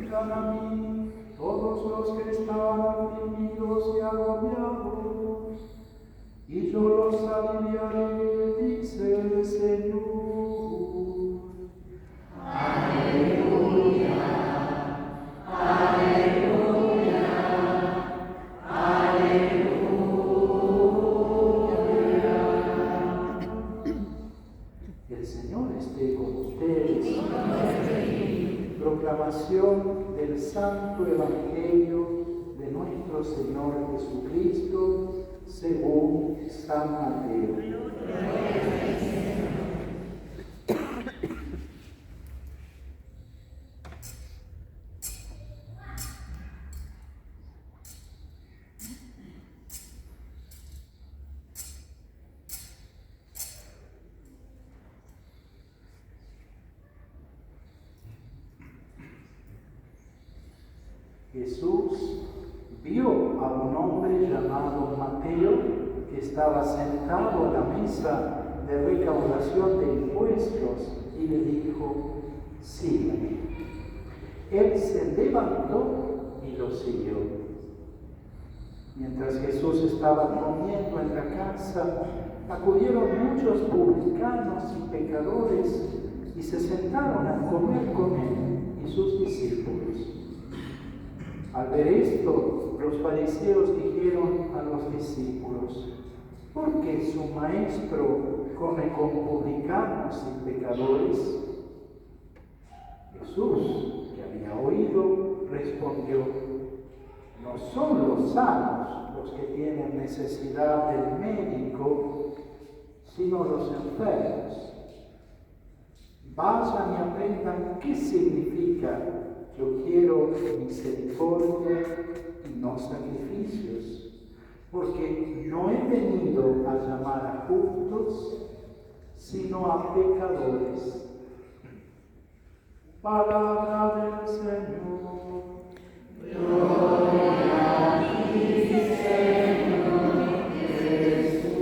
vengan a mí todos los que están afligidos y agobiados, y yo los aliviaré, dice el Señor. Aleluya, aleluya, aleluya. El Señor esté con ustedes. Proclamación del Santo Evangelio de nuestro Señor Jesucristo según San Mateo. Jesús vio a un hombre llamado Mateo que estaba sentado a la mesa de recaudación de impuestos y le dijo: sígueme. Él se levantó y lo siguió. Mientras Jesús estaba comiendo en la casa, acudieron muchos publicanos y pecadores y se sentaron a comer con él y sus discípulos. Al ver esto, los fariseos dijeron a los discípulos: ¿por qué su maestro come con publicanos y pecadores? Jesús, que había oído, respondió: no son los sanos los que tienen necesidad del médico, sino los enfermos. Vayan y aprendan qué significa: yo quiero misericordia y no sacrificios, porque no he venido a llamar a justos, sino a pecadores. Palabra del Señor. Gloria a ti, Señor Jesús.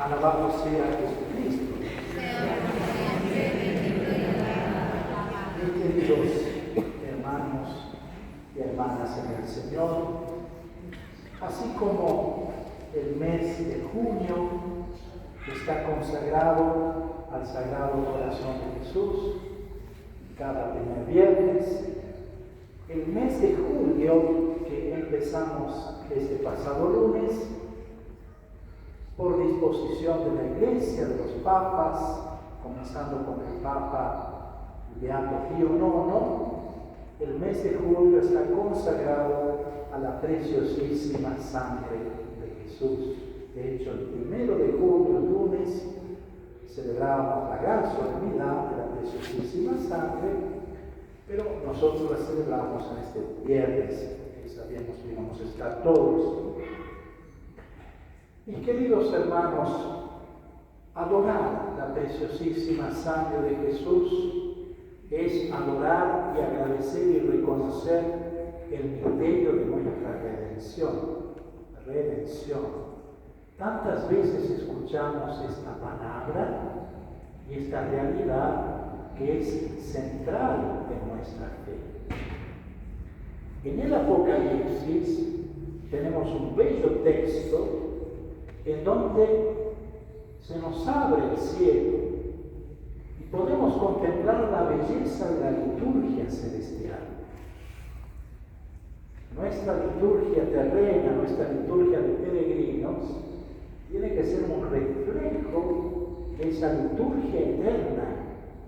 Alabado sea Jesucristo. Mis queridos hermanos y hermanas en el Señor, así como el mes de junio está consagrado al Sagrado Corazón de Jesús cada primer viernes, el mes de julio que empezamos este pasado lunes, por disposición de la Iglesia, de los papas, comenzando con el Papa Beato Pío IX, el mes de julio está consagrado a la preciosísima sangre de Jesús. De hecho, el 1 de julio, el lunes, celebramos la gran solemnidad de la preciosísima sangre, pero nosotros la celebramos en este viernes, que sabemos que vamos a estar todos. Mis queridos hermanos, adorar la preciosísima sangre de Jesús es adorar y agradecer y reconocer el misterio de nuestra redención. Redención. Tantas veces escuchamos esta palabra y esta realidad que es central en nuestra fe. En el Apocalipsis tenemos un bello texto en donde se nos abre el cielo y podemos contemplar la belleza de la liturgia celestial. Nuestra liturgia terrena, nuestra liturgia de peregrinos, tiene que ser un reflejo de esa liturgia eterna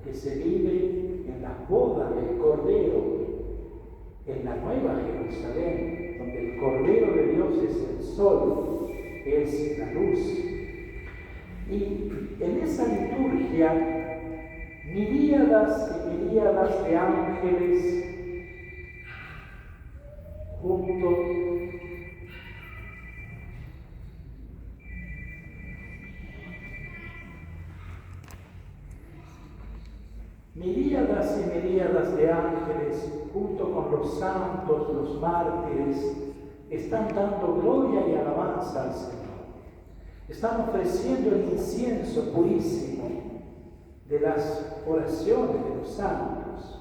que se vive en la boda del Cordero, en la Nueva Jerusalén, donde el Cordero de Dios es el sol, es la luz. Y en esa liturgia, miríadas y miríadas de ángeles junto miríadas y miríadas de ángeles junto con los santos, los mártires, están dando gloria y alabanza al Señor. Están ofreciendo el incienso purísimo de las oraciones de los santos.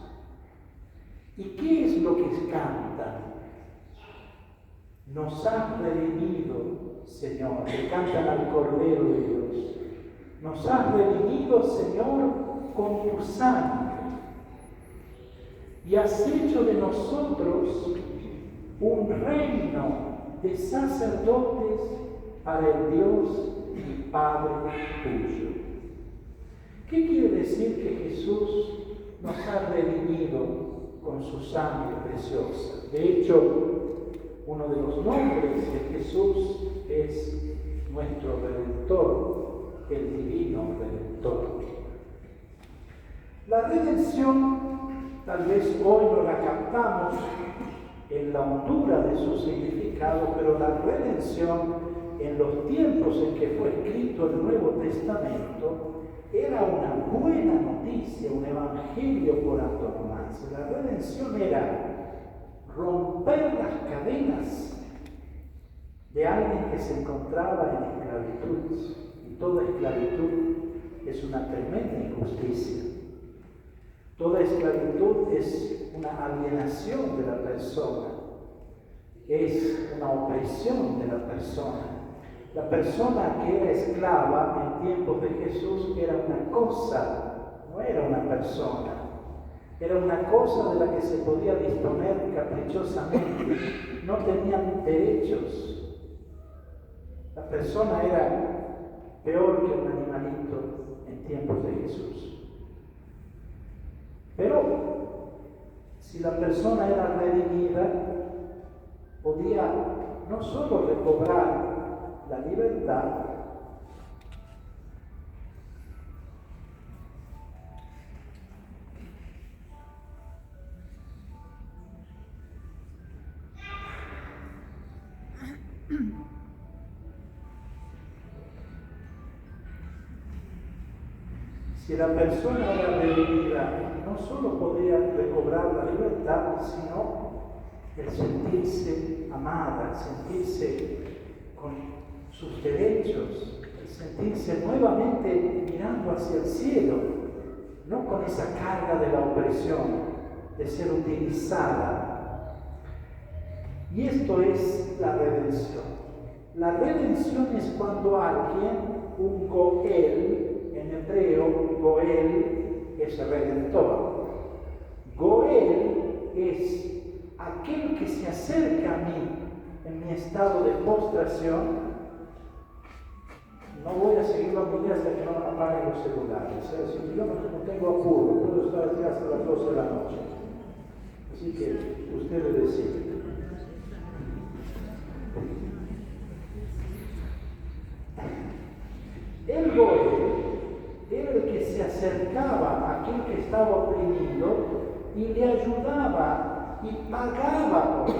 ¿Y qué es lo que cantan? Nos has redimido, Señor, que cantan al Cordero de Dios. Nos has redimido, Señor, con tu sangre. Y has hecho de nosotros un reino de sacerdotes para el Dios y Padre tuyo. ¿Qué quiere decir que Jesús nos ha redimido con su sangre preciosa? De hecho, uno de los nombres de Jesús es nuestro Redentor, el Divino Redentor. La redención, tal vez hoy no la captamos en la hondura de su significado, pero la redención en los tiempos en que fue escrito el Nuevo Testamento era una buena noticia, un evangelio por antonomasia. La redención era romper las cadenas de alguien que se encontraba en esclavitud. Y toda esclavitud es una tremenda injusticia. Toda esclavitud es una alienación de la persona, es una opresión de la persona. La persona que era esclava en tiempos de Jesús era una cosa, no era una persona. Era una cosa de la que se podía disponer caprichosamente. No tenían derechos. La persona era peor que un animalito en tiempos de Jesús. Pero si la persona era redimida, podía no solo recobrar la libertad, si la persona era redimida, no solo podía recobrar la libertad, sino el sentirse amada, sentirse con sus derechos, el sentirse nuevamente mirando hacia el cielo, no con esa carga de la opresión, de ser utilizada. Y esto es la redención. La redención es cuando alguien, un Goel, en hebreo, Goel es redentor. Goel es aquel que se acerca a mí en mi estado de postración. No voy a seguir la homilía hasta que no me apaguen los celulares. Si yo no tengo apuro, puedo estar aquí hasta las 12 de la noche. Así que ustedes deciden. El Goel era el que se acercaba a aquel que estaba oprimido y le ayudaba y pagaba por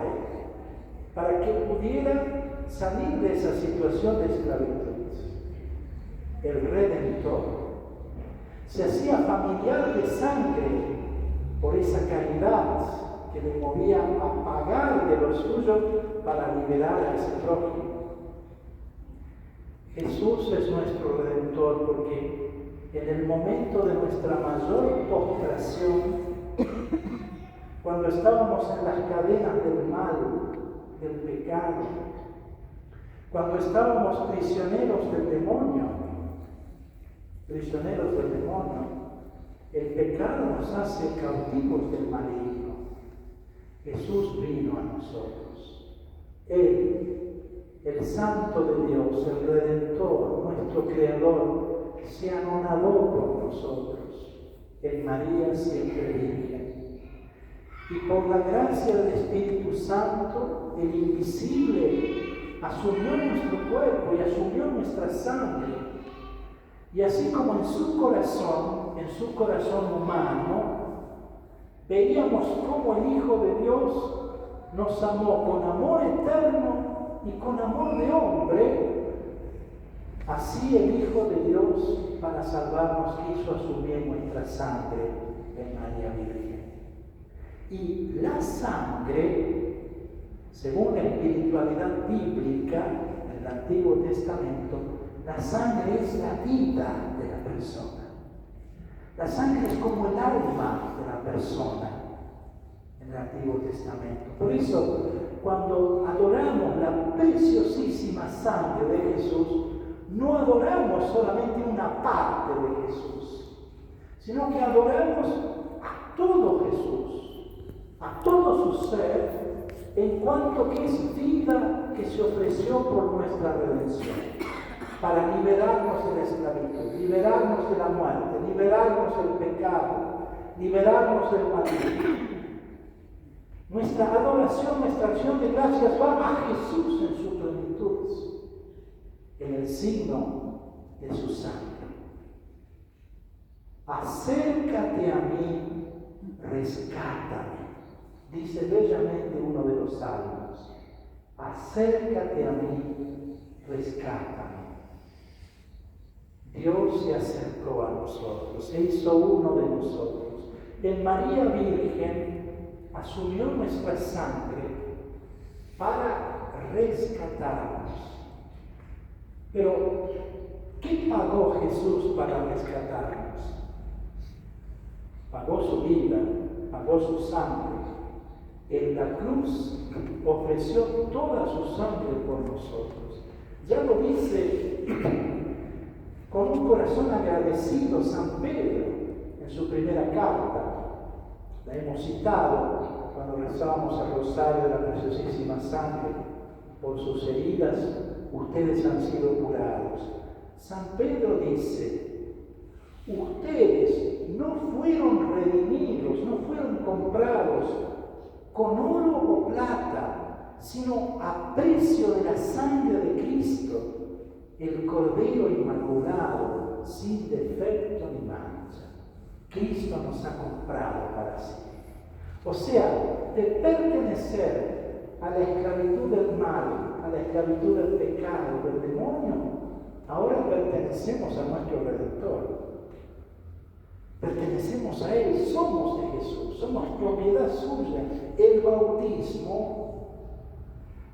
él, para que pudiera salir de esa situación de esclavitud. El Redentor se hacía familiar de sangre por esa caridad que le movía a pagar de lo suyo para liberar a ese prójimo. Jesús es nuestro Redentor porque en el momento de nuestra mayor postración, cuando estábamos en las cadenas del mal, del pecado, cuando estábamos prisioneros del demonio, el pecado nos hace cautivos del maligno. Jesús vino a nosotros. Él, el Santo de Dios, el Redentor, nuestro Creador, se anonadó por nosotros, en María siempre Virgen. Y por la gracia del Espíritu Santo, el invisible asumió nuestro cuerpo y asumió nuestra sangre. Y así como en su corazón humano, veíamos cómo el Hijo de Dios nos amó con amor eterno y con amor de hombre, así el Hijo de Dios para salvarnos quiso asumir nuestra sangre en María Virgen. Y la sangre, según la espiritualidad bíblica, en el Antiguo Testamento, la sangre es la vida de la persona. La sangre es como el alma de la persona en el Antiguo Testamento. Por eso, cuando adoramos la preciosísima sangre de Jesús, no adoramos solamente una parte de Jesús, sino que adoramos a todo Jesús, a todo su ser, en cuanto que es vida que se ofreció por nuestra redención, para liberarnos de la esclavitud, liberarnos de la muerte, liberarnos del pecado, liberarnos del maligno. Nuestra adoración, nuestra acción de gracias va a Jesús en su plenitud, en el signo de su sangre. Acércate a mí, rescátame. Dice bellamente uno de los salmos, acércate a mí, rescátame. Dios se acercó a nosotros, se hizo uno de nosotros. En María Virgen asumió nuestra sangre para rescatarnos. Pero, ¿qué pagó Jesús para rescatarnos? Pagó su vida, pagó su sangre. En la cruz ofreció toda su sangre por nosotros. Ya lo dice con un corazón agradecido San Pedro en su primera carta. La hemos citado cuando rezábamos el rosario de la preciosísima sangre. Por sus heridas ustedes han sido curados. San Pedro dice, ustedes no fueron redimidos, no fueron comprados con oro o plata, sino a precio de la sangre de Cristo, el Cordero Inmaculado, sin defecto ni mancha. Cristo nos ha comprado para sí. O sea, de pertenecer a la esclavitud del mal, a la esclavitud del pecado, del demonio, ahora pertenecemos a nuestro Redentor. Pertenecemos a Él, somos de Jesús, somos propiedad suya. El bautismo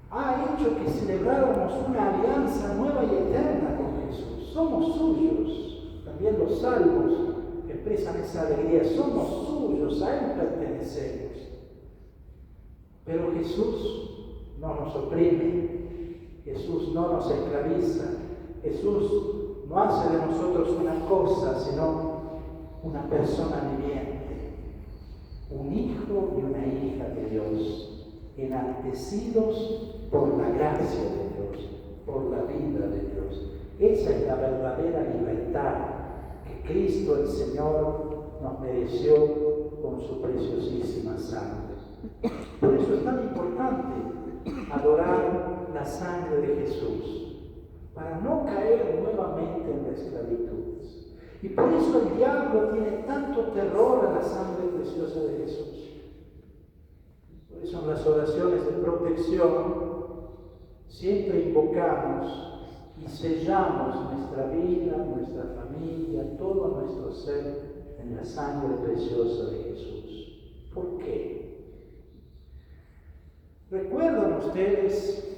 ha hecho que celebráramos una alianza nueva y eterna con Jesús. Somos suyos. También los salmos expresan esa alegría. Somos suyos, a Él pertenecemos. Pero Jesús no nos oprime, Jesús no nos esclaviza, Jesús no hace de nosotros una cosa, sino una persona viviente, un hijo y una hija de Dios, enaltecidos por la gracia de Dios, por la vida de Dios. Esa es la verdadera libertad que Cristo el Señor nos mereció con su preciosísima sangre. Por eso es tan importante adorar la sangre de Jesús, para no caer nuevamente en la esclavitud. Y por eso el diablo tiene tanto terror a la sangre preciosa de Jesús. Por eso en las oraciones de protección siempre invocamos y sellamos nuestra vida, nuestra familia, todo nuestro ser en la sangre preciosa de Jesús. ¿Por qué? ¿Recuerdan ustedes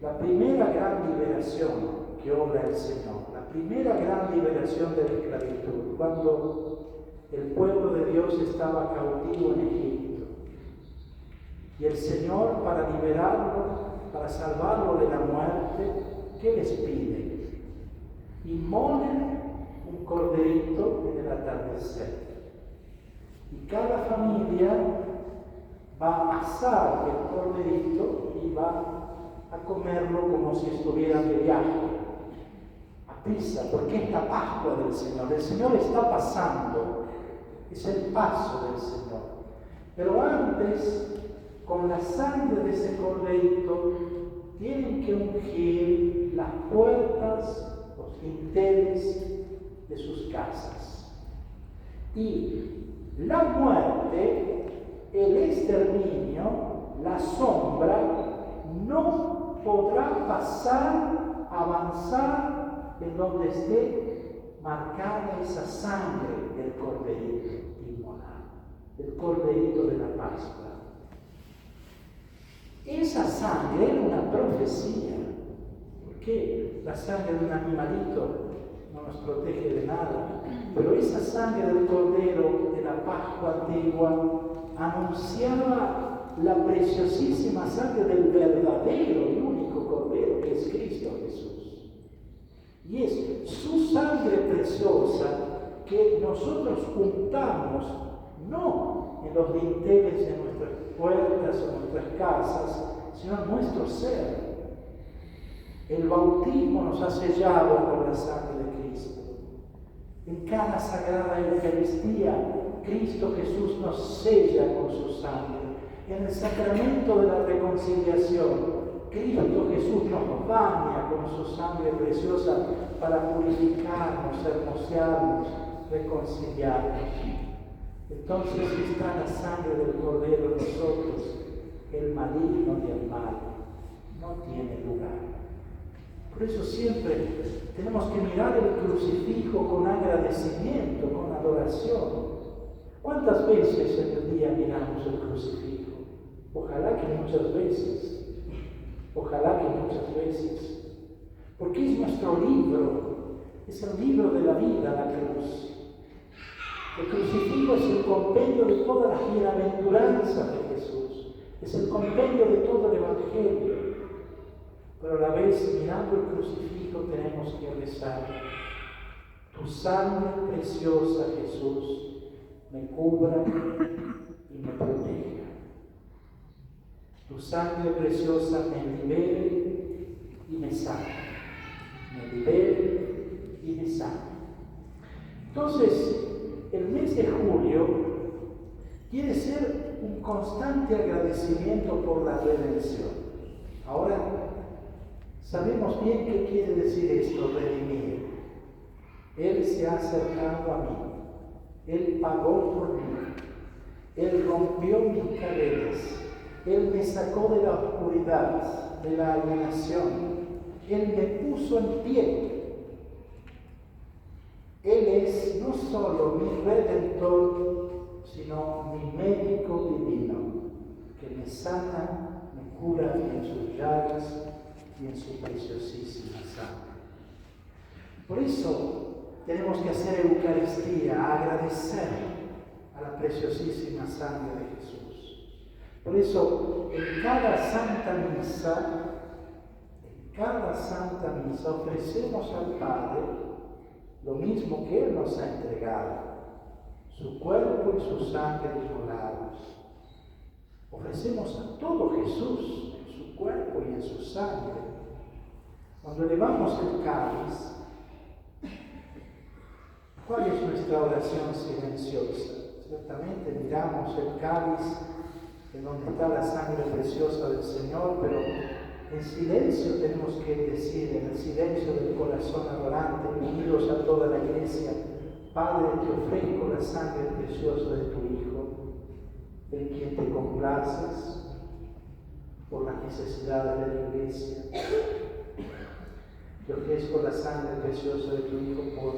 la primera gran liberación que obra el Señor? La primera gran liberación de la esclavitud, cuando el pueblo de Dios estaba cautivo en Egipto. Y el Señor, para liberarlo, para salvarlo de la muerte, ¿qué les pide? Inmolen un corderito en el atardecer. Y cada familia va a asar el corderito y va a comerlo como si estuvieran de viaje, a prisa, porque es la Pascua del Señor. El Señor está pasando, es el paso del Señor. Pero antes, con la sangre de ese corderito, tienen que ungir las puertas, los dinteles de sus casas. Y la muerte, el exterminio, la sombra, no podrá pasar, avanzar en donde esté marcada esa sangre del corderito inmolado, del corderito de la Pascua. Esa sangre era una profecía qué? La sangre de un animalito no nos protege de nada, pero esa sangre del Cordero de la Pascua antigua anunciaba la preciosísima sangre del verdadero y único Cordero, que es Cristo Jesús. Y es su sangre preciosa que nosotros untamos, no en los dinteles de nuestras puertas o nuestras casas, sino en nuestro ser. El bautismo nos ha sellado con la sangre de Cristo. En cada sagrada Eucaristía, Cristo Jesús nos sella con su sangre. En el sacramento de la reconciliación, Cristo Jesús nos baña con su sangre preciosa para purificarnos, hermosearnos, reconciliarnos. Entonces está la sangre del Cordero en nosotros, el maligno y el mal no tiene lugar. Por eso siempre tenemos que mirar el crucifijo con agradecimiento, con adoración. ¿Cuántas veces en el día miramos el crucifijo? Ojalá que muchas veces. Ojalá que muchas veces. Porque es nuestro libro, es el libro de la vida, la cruz. El crucifijo es el compendio de todas las bienaventuranzas de Jesús, es el compendio de todo el Evangelio. Pero a la vez, mirando el crucifijo, tenemos que rezar: tu sangre preciosa, Jesús, me cubra y me proteja. Tu sangre preciosa me libere y me sane. Me libere y me sane. Entonces, el mes de julio quiere ser un constante agradecimiento por la redención. Ahora, sabemos bien qué quiere decir esto, redimir. Él se ha acercado a mí. Él pagó por mí. Él rompió mis cadenas. Él me sacó de la oscuridad, de la alienación. Él me puso en pie. Él es no solo mi redentor, sino mi médico divino, que me sana, me cura en sus llagas y en su preciosísima sangre. Por eso tenemos que hacer Eucaristía, agradecer a la preciosísima sangre de Jesús. Por eso en cada Santa Misa ofrecemos al Padre lo mismo que Él nos ha entregado, su cuerpo y su sangre inmolados. Ofrecemos a todo Jesús en su cuerpo y en su sangre. Cuando elevamos el cáliz, ¿cuál es nuestra oración silenciosa? Ciertamente miramos el cáliz en donde está la sangre preciosa del Señor, pero en silencio tenemos que decir, en el silencio del corazón adorante, unidos a toda la Iglesia: Padre, te ofrezco la sangre preciosa de tu Hijo, en quien te complaces por las necesidades de la Iglesia. Te ofrezco la sangre preciosa de tu Hijo por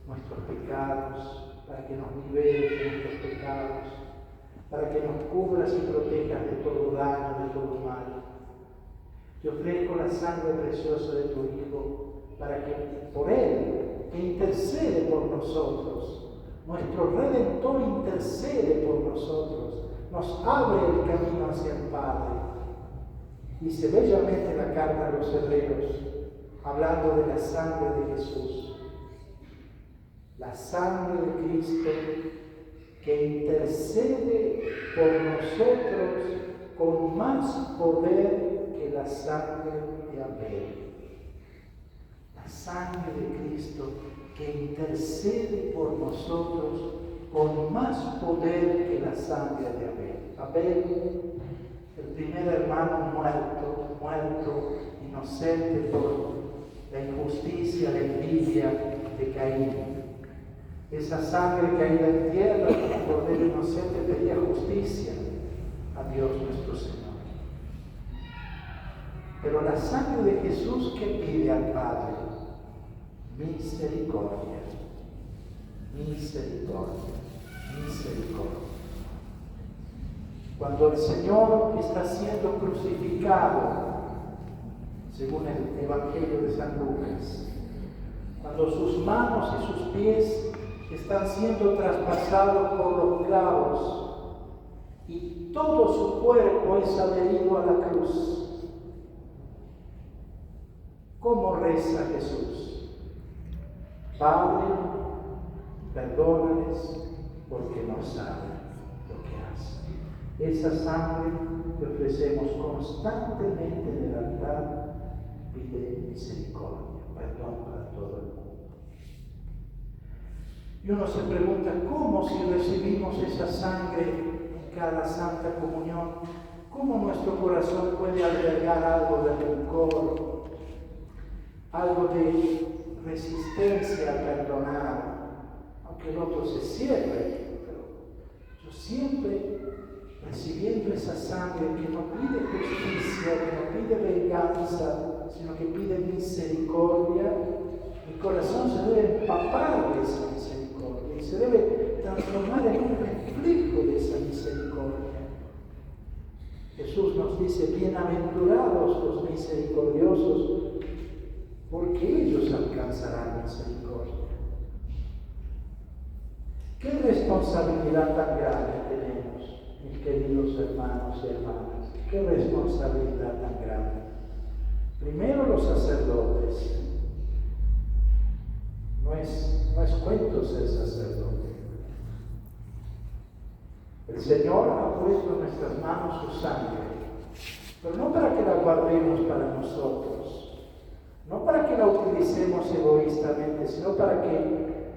nuestros pecados, para que nos liberes de nuestros pecados, para que nos cubras y protejas de todo daño, de todo mal. Te ofrezco la sangre preciosa de tu Hijo, para que por Él, que intercede por nosotros, nuestro Redentor intercede por nosotros, nos abre el camino hacia el Padre. Dice bellamente la carta a los Hebreos, hablando de la sangre de Jesús, la sangre de Cristo que intercede por nosotros con más poder que la sangre de Abel. La sangre de Cristo que intercede por nosotros con más poder que la sangre de Abel. Abel, el primer hermano muerto, inocente por la injusticia, la envidia de Caín. Esa sangre caída en tierra, el cordero inocente, pedía justicia a Dios nuestro Señor. Pero la sangre de Jesús, ¿qué pide al Padre? Misericordia, misericordia, misericordia. Cuando el Señor está siendo crucificado, según el Evangelio de San Lucas. Cuando sus manos y sus pies están siendo traspasados por los clavos y todo su cuerpo es adherido a la cruz. ¿Cómo reza Jesús? Padre, perdónales porque no saben lo que hacen. Esa sangre que ofrecemos constantemente en el altar pide misericordia, perdón para todo el mundo. Y uno se pregunta, ¿cómo si recibimos esa sangre en cada Santa Comunión? ¿Cómo nuestro corazón puede albergar algo de rencor, algo de resistencia a perdonar? Aunque el otro se cierre, pero yo siempre recibiendo esa sangre que no pide justicia, que no pide venganza, sino que pide misericordia, mi corazón se debe empapar de esa misericordia y se debe transformar en un reflejo de esa misericordia. Jesús nos dice, bienaventurados los misericordiosos, porque ellos alcanzarán misericordia. ¿Qué responsabilidad tan grande tenemos, mis queridos hermanos y hermanas? ¿Qué responsabilidad tan grande? Primero los sacerdotes. No es cuento ser sacerdote. El Señor ha puesto en nuestras manos su sangre, pero no para que la guardemos para nosotros, no para que la utilicemos egoístamente, sino para que,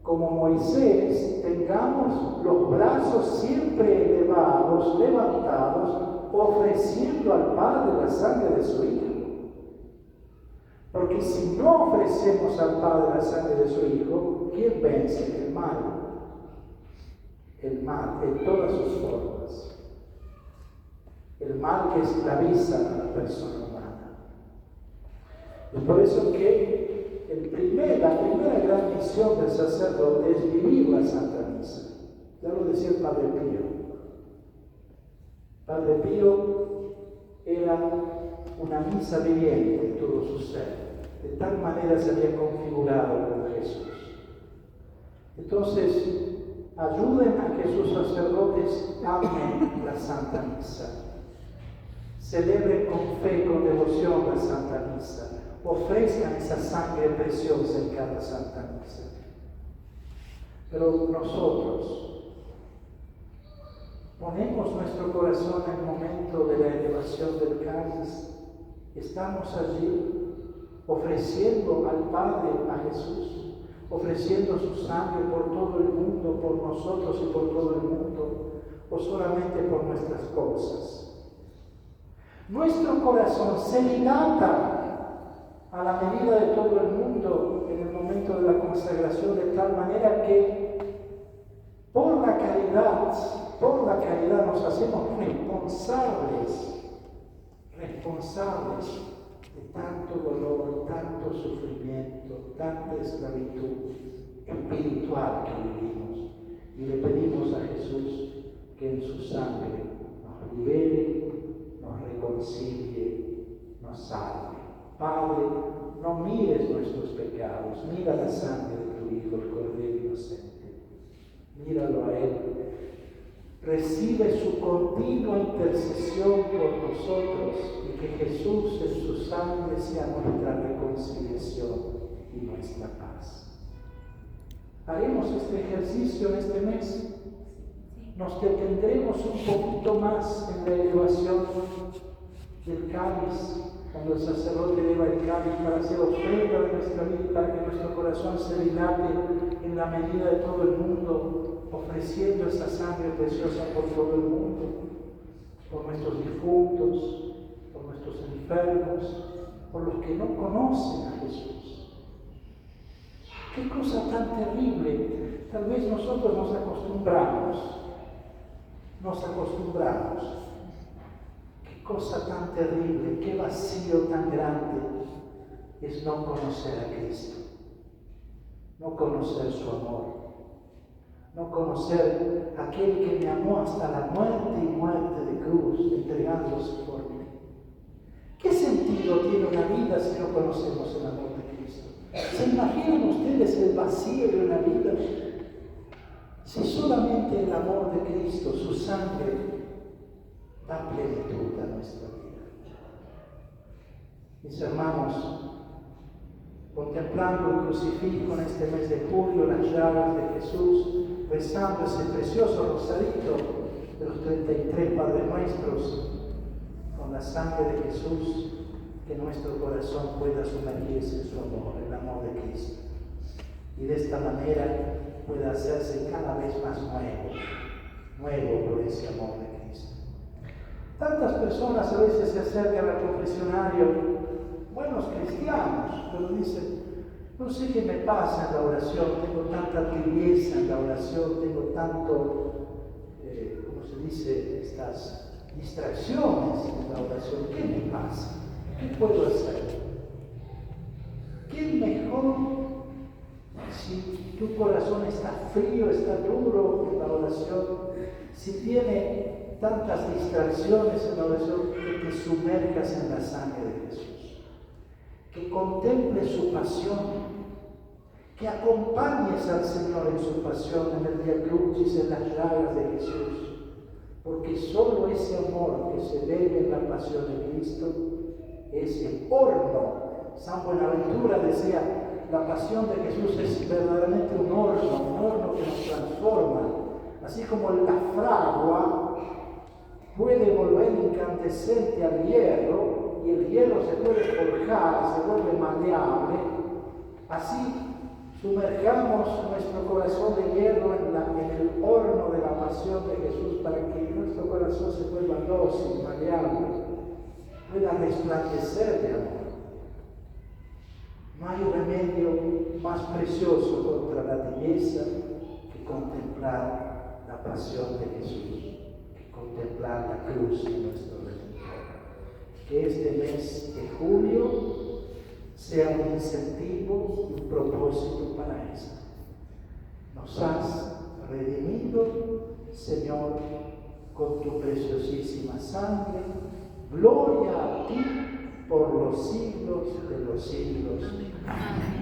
como Moisés, tengamos los brazos siempre elevados, levantados, ofreciendo al Padre la sangre de su Hijo. Porque si no ofrecemos al Padre la sangre de su Hijo, ¿quién vence? El mal. El mal en todas sus formas. El mal que esclaviza a la persona humana. Es por eso que la primera gran misión del sacerdote es vivir la Santa Misa. Ya lo decía el Padre Pío. Padre Pío era una misa viviente en todo su ser. De tal manera se había configurado con Jesús. Entonces, ayuden a que sus sacerdotes amen la Santa Misa. Celebren con fe, con devoción la Santa Misa. Ofrezcan esa sangre preciosa en cada Santa Misa. Pero nosotros ponemos nuestro corazón en el momento de la elevación del cáliz. Estamos allí ofreciendo al Padre, a Jesús, ofreciendo su sangre por todo el mundo, por nosotros y por todo el mundo, o solamente por nuestras cosas. Nuestro corazón se dilata a la medida de todo el mundo en el momento de la consagración, de tal manera que por la caridad nos hacemos responsables de tanto dolor, tanto sufrimiento, tanta esclavitud espiritual que vivimos. Y le pedimos a Jesús que en su sangre nos libere, nos reconcilie, nos salve. Padre, no mires nuestros pecados, mira la sangre de tu Hijo, el Cordero Inocente. Míralo a Él. Recibe su continua intercesión por nosotros y que Jesús en su sangre sea nuestra reconciliación y nuestra paz. ¿Haremos este ejercicio en este mes? Nos detendremos un poquito más en la elevación del cáliz, cuando el sacerdote eleva el cáliz para hacer ofrenda de nuestra vida, para que nuestro corazón se dilate en la medida de todo el mundo, ofreciendo esa sangre preciosa por todo el mundo, por nuestros difuntos, por nuestros enfermos, por los que no conocen a Jesús. Qué cosa tan terrible. Tal vez nosotros nos acostumbramos. Qué cosa tan terrible, qué vacío tan grande es no conocer a Cristo, no conocer su amor, no conocer a aquel que me amó hasta la muerte y muerte de cruz, entregándose por mí. ¿Qué sentimos sentido tiene una vida si no conocemos el amor de Cristo? ¿Se imaginan ustedes el vacío de una vida si solamente el amor de Cristo, su sangre, da plenitud a nuestra vida? Mis hermanos, contemplando el crucifijo en este mes de julio, las llagas de Jesús, rezando ese precioso rosarito de los 33 Padres Nuestros, con la sangre de Jesús, que nuestro corazón pueda sumergirse en su amor, el amor de Cristo. Y de esta manera pueda hacerse cada vez más nuevo por ese amor de Cristo. Tantas personas a veces se acercan al confesionario, buenos cristianos, pero dicen, no sé qué me pasa en la oración, tengo tanta tibieza en la oración, tengo tanto, ¿cómo se dice?, estas distracciones en la oración. ¿Qué me pasa? ¿Qué puedo hacer? ¿Qué mejor si tu corazón está frío, está duro en la oración, si tiene tantas distracciones en la oración, que te sumergas en la sangre de Jesús, que contemples su pasión, que acompañes al Señor en su pasión, en el Via Crucis, en las llagas de Jesús, porque solo ese amor que se debe en la pasión de Cristo es el horno. San Buenaventura decía, la pasión de Jesús es verdaderamente un horno que nos transforma, así como la fragua puede volver incandescente al hierro y el hierro se puede forjar, se vuelve maleable, así sumergamos nuestro corazón de hierro en el horno de la pasión de Jesús para que nuestro corazón se vuelva dócil, maleable, pueda resplandecer de amor. No hay remedio más precioso contra la tibieza que contemplar la pasión de Jesús, que contemplar la cruz de nuestro Redentor. Que este mes de julio sea un incentivo y un propósito para esto. Nos has redimido, Señor, con tu preciosísima sangre. Gloria a ti por los siglos de los siglos. Amén.